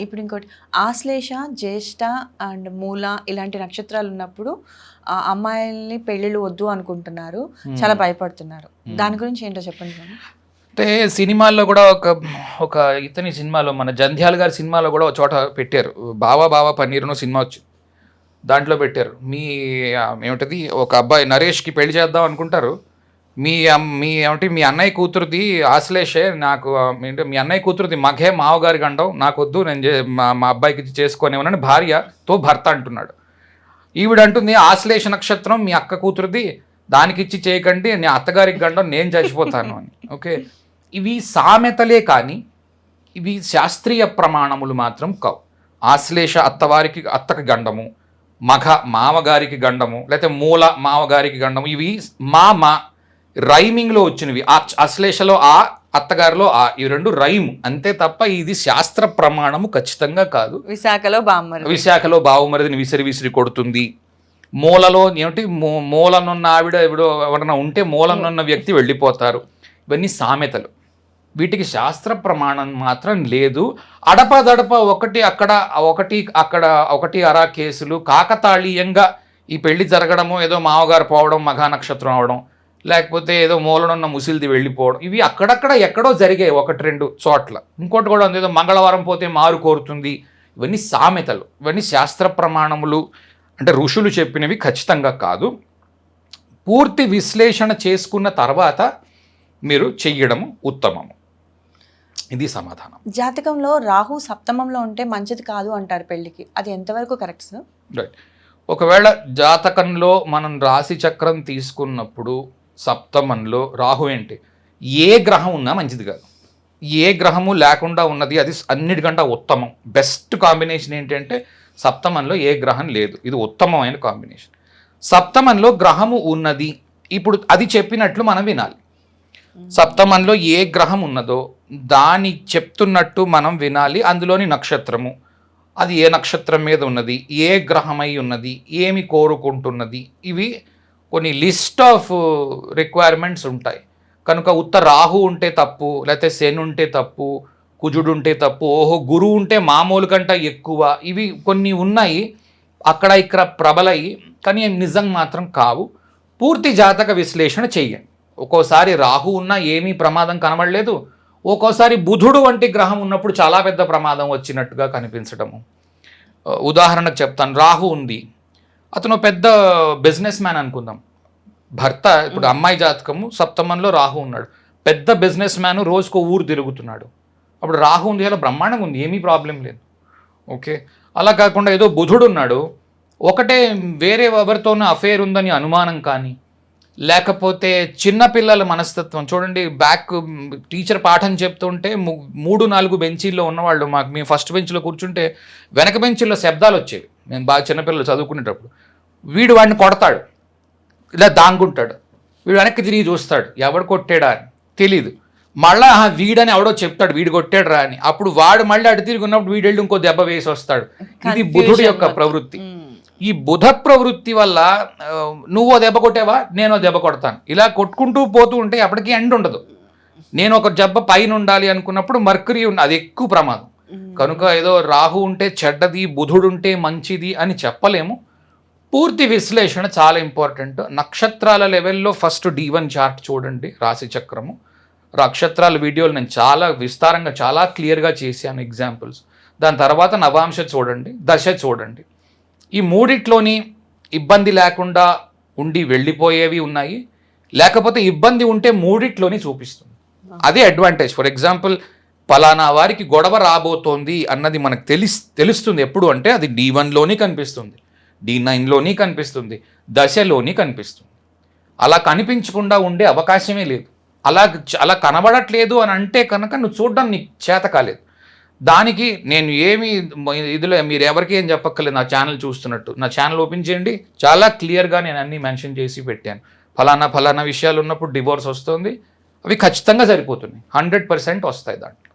ఇప్పుడు ఇంకోటి ఆశ్లేష, జ్యేష్ఠ అండ్ మూల ఇలాంటి నక్షత్రాలు ఉన్నప్పుడు అమ్మాయిల్ని పెళ్ళిళ్ళు వద్దు అనుకుంటున్నారు, చాలా భయపడుతున్నారు. దాని గురించి ఏంటో చెప్పండి మేడం. అంటే సినిమాల్లో కూడా ఒక ఇతని సినిమాలో, మన జంధ్యాల గారి సినిమాలో కూడా ఒక చోట పెట్టారు. బావా బావా పన్నీరునో సినిమా వచ్చింది, దాంట్లో పెట్టారు. ఏమిటది, ఒక అబ్బాయి నరేష్కి పెళ్లి చేద్దాం అనుకుంటారు. మీ అన్నయ్య కూతురుది ఆశ్లేషే, నాకు మీ అన్నయ్య కూతురుది మఘే మావగారి గండం, నాకు వద్దు, నేను మా అబ్బాయికి చేసుకునేవనని భార్యతో భర్త అంటున్నాడు. ఈవిడ అంటుంది ఆశ్లేష నక్షత్రం మీ అక్క కూతురుది, దానికి ఇచ్చి చేయకండి, నేను అత్తగారికి గండం, నేను చచ్చిపోతాను అని. ఓకే, ఇవి సామెతలే కానీ ఇవి శాస్త్రీయ ప్రమాణములు మాత్రం కావు. ఆశ్లేష అత్తకి గండము, మఘ మామగారికి గండము, లేకపోతే మూల మామగారికి గండము, ఇవి మా రైమింగ్లో వచ్చినవి. ఆశ్లేషలో అత్తగారిలో ఈ రెండు రైమ్ అంతే తప్ప ఇది శాస్త్ర ప్రమాణము ఖచ్చితంగా కాదు. విశాఖలో బావుమరిదిని విసిరి కొడుతుంది. మూలలో ఏమిటి, మూలనున్న ఆవిడ ఎవరైనా ఉంటే మూలనున్న వ్యక్తి వెళ్ళిపోతారు. ఇవన్నీ సామెతలు, వీటికి శాస్త్ర ప్రమాణం మాత్రం లేదు. అడపదడప ఒకటి అరా కేసులు కాకతాళీయంగా ఈ పెళ్లి జరగడము, ఏదో మామగారు పోవడం, మఘా నక్షత్రం అవడం, లేకపోతే ఏదో మూలనున్న ముసిల్ది వెళ్ళిపోవడం, ఇవి అక్కడక్కడ ఎక్కడో జరిగాయి 1-2 చోట్ల. ఇంకోటి కూడా ఉంది, ఏదో మంగళవారం పోతే మారు కోరుతుంది. ఇవన్నీ సామెతలు, ఇవన్నీ శాస్త్ర ప్రమాణములు అంటే ఋషులు చెప్పినవి ఖచ్చితంగా కాదు. పూర్తి విశ్లేషణ చేసుకున్న తర్వాత మీరు చెయ్యడము ఉత్తమము. ఇది సమాధానం. జాతకంలో రాహు సప్తమంలో ఉంటే మంచిది కాదు అంటారు పెళ్లికి, అది ఎంతవరకు కరెక్ట్ సార్? రైట్. ఒకవేళ జాతకంలో మనం రాశి చక్రం తీసుకున్నప్పుడు సప్తమంలో రాహు ఏంటి, ఏ గ్రహం ఉన్నా మంచిది కాదు. ఏ గ్రహము లేకుండా ఉన్నది అది అన్నిటికంటే ఉత్తమం. బెస్ట్ కాంబినేషన్ ఏంటంటే సప్తమంలో ఏ గ్రహం లేదు, ఇది ఉత్తమమైన కాంబినేషన్. సప్తమంలో గ్రహము ఉన్నది, ఇప్పుడు అది చెప్పినట్లు మనం వినాలి. సప్తమంలో ఏ గ్రహం ఉన్నదో దాని చెప్తున్నట్టు మనం వినాలి. అందులోని నక్షత్రము, అది ఏ నక్షత్రం మీద ఉన్నది, ఏ గ్రహమై ఉన్నది, ఏమి కోరుకుంటున్నది, ఇవి కొన్ని లిస్ట్ ఆఫ్ రిక్వైర్మెంట్స్ ఉంటాయి. కనుక రాహు ఉంటే తప్పు, లేకపోతే శని ఉంటే తప్పు, కుజుడు ఉంటే తప్పు, గురువు ఉంటే మామూలు కంటే ఎక్కువ, ఇవి కొన్ని ఉన్నాయి అక్కడ ఇక్కడ ప్రబలయి, కానీ నిజం మాత్రం కావు. పూర్తి జాతక విశ్లేషణ చెయ్యండి. ఒక్కోసారి రాహు ఉన్నా ఏమీ ప్రమాదం కనబడలేదు, ఒక్కోసారి బుధుడు వంటి గ్రహం ఉన్నప్పుడు చాలా పెద్ద ప్రమాదం వచ్చినట్టుగా కనిపించడము. ఉదాహరణకు చెప్తాను, రాహు ఉంది, అతను పెద్ద బిజినెస్ మ్యాన్ అనుకుందాం, భర్త. ఇప్పుడు అమ్మాయి జాతకము సప్తమంలో రాహు ఉన్నాడు, పెద్ద బిజినెస్ మ్యాన్, రోజుకో ఊరు తిరుగుతున్నాడు. అప్పుడు రాహు ఉంది, అలా బ్రహ్మాండంగా ఉంది, ఏమీ ప్రాబ్లం లేదు. ఓకే, అలా కాకుండా ఏదో బుధుడు ఉన్నాడు, ఒకటే వేరే ఎవరితోనూ అఫేర్ ఉందని అనుమానం కానీ, లేకపోతే చిన్నపిల్లల మనస్తత్వం చూడండి. టీచర్ పాఠం చెప్తుంటే 3-4 బెంచీల్లో ఉన్నవాళ్ళు, మేము ఫస్ట్ బెంచ్లో కూర్చుంటే వెనక బెంచీల్లో శబ్దాలు వచ్చేవి. నేను బాగా చిన్నపిల్లలు చదువుకునేటప్పుడు, వాడిని కొడతాడు, ఇలా దాంగుంటాడు, వీడు వెనక్కి తిరిగి చూస్తాడు, ఎవడు కొట్టాడా అని తెలీదు, మళ్ళా వీడని ఎవడో చెప్తాడు వీడు కొట్టాడు రా అని, అప్పుడు వాడు మళ్ళీ అటు తిరిగి ఉన్నప్పుడు వీడు వెళ్ళి ఇంకో దెబ్బ వేసి వస్తాడు. ఇది బుధుడి యొక్క ప్రవృత్తి. ఈ బుధ ప్రవృత్తి వల్ల నువ్వో దెబ్బ కొట్టావా, నేనో దెబ్బ కొడతాను, ఇలా కొట్టుకుంటూ పోతూ ఉంటే అప్పటికి ఎండ్ ఉండదు. నేను ఒక దెబ్బ పైన ఉండాలి అనుకున్నప్పుడు మర్కరీ అది ఎక్కువ ప్రమాదం. కనుక ఏదో రాహు ఉంటే చెడ్డది, బుధుడు ఉంటే మంచిది అని చెప్పలేము. పూర్తి విశ్లేషణ చాలా ఇంపార్టెంట్. నక్షత్రాల లెవెల్లో ఫస్ట్ D1 చార్ట్ చూడండి, రాశి చక్రము. నక్షత్రాల వీడియోలు నేను చాలా విస్తారంగా చాలా క్లియర్గా చేశాను ఎగ్జాంపుల్స్. దాని తర్వాత నవాంశ చూడండి, దశ చూడండి. ఈ మూడిట్లోని ఇబ్బంది లేకుండా ఉండి వెళ్ళిపోయేవి ఉన్నాయి, లేకపోతే ఇబ్బంది ఉంటే మూడిట్లోని చూపిస్తుంది. అదే అడ్వాంటేజ్. ఫర్ ఎగ్జాంపుల్, పలానా వారికి గొడవ రాబోతోంది అన్నది మనకు తెలుస్తుంది ఎప్పుడు అంటే అది D1లోని కనిపిస్తుంది, D9లోని కనిపిస్తుంది, దశలోని కనిపిస్తుంది. అలా కనిపించకుండా ఉండే అవకాశమే లేదు. అలా కనబడట్లేదు అని అంటే కనుక నువ్వు చూడడం నీకు చేత కాలేదు. దానికి నేను ఇదిలో మీరు ఎవరికి ఏం చెప్పక్కర్లేదు. నా ఛానల్ చూస్తున్నట్టు నా ఛానల్ ఓపెన్ చేయండి, చాలా క్లియర్గా నేను అన్నీ మెన్షన్ చేసి పెట్టాను. ఫలానా విషయాలు ఉన్నప్పుడు డివోర్స్ వస్తుంది, అవి ఖచ్చితంగా సరిపోతున్నాయి, 100% వస్తాయి దాంట్లో.